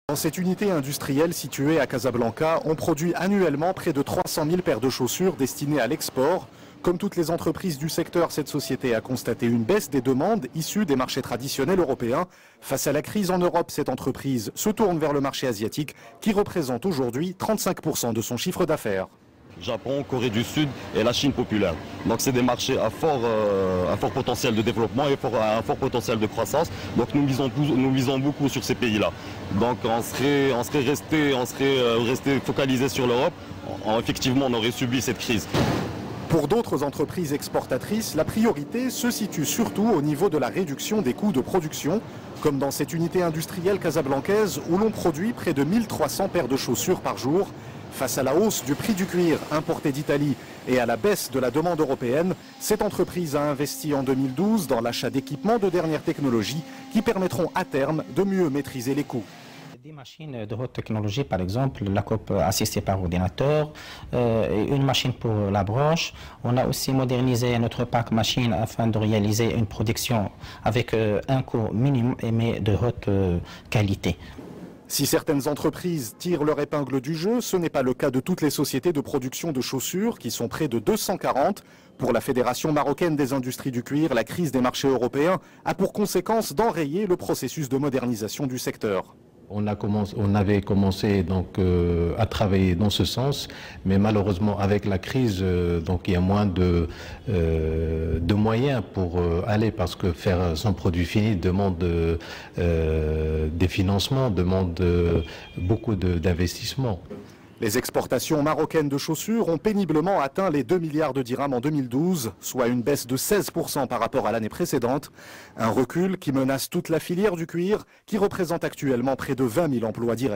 Dans cette unité industrielle située à Casablanca, on produit annuellement près de 300 000 paires de chaussures destinées à l'export. Comme toutes les entreprises du secteur, cette société a constaté une baisse des demandes issues des marchés traditionnels européens. Face à la crise en Europe, cette entreprise se tourne vers le marché asiatique qui représente aujourd'hui 35% de son chiffre d'affaires. Japon, Corée du Sud et la Chine populaire. Donc c'est des marchés à fort potentiel de développement et à un fort potentiel de croissance. Donc nous misons beaucoup sur ces pays-là. Donc on serait resté focalisé sur l'Europe. Effectivement, on aurait subi cette crise. Pour d'autres entreprises exportatrices, la priorité se situe surtout au niveau de la réduction des coûts de production, comme dans cette unité industrielle casablancaise où l'on produit près de 1300 paires de chaussures par jour. Face à la hausse du prix du cuir importé d'Italie et à la baisse de la demande européenne, cette entreprise a investi en 2012 dans l'achat d'équipements de dernière technologie qui permettront à terme de mieux maîtriser les coûts. Des machines de haute technologie, par exemple, la coupe assistée par ordinateur, une machine pour la broche. On a aussi modernisé notre parc machine afin de réaliser une production avec un coût minimum mais de haute qualité. Si certaines entreprises tirent leur épingle du jeu, ce n'est pas le cas de toutes les sociétés de production de chaussures qui sont près de 240. Pour la Fédération marocaine des industries du cuir, la crise des marchés européens a pour conséquence d'enrayer le processus de modernisation du secteur. On avait commencé donc à travailler dans ce sens, mais malheureusement avec la crise, donc il y a moins de moyens pour aller, parce que faire son produit fini demande des financements, demande beaucoup d'investissements. Les exportations marocaines de chaussures ont péniblement atteint les 2 milliards de dirhams en 2012, soit une baisse de 16% par rapport à l'année précédente. Un recul qui menace toute la filière du cuir, qui représente actuellement près de 20 000 emplois directs.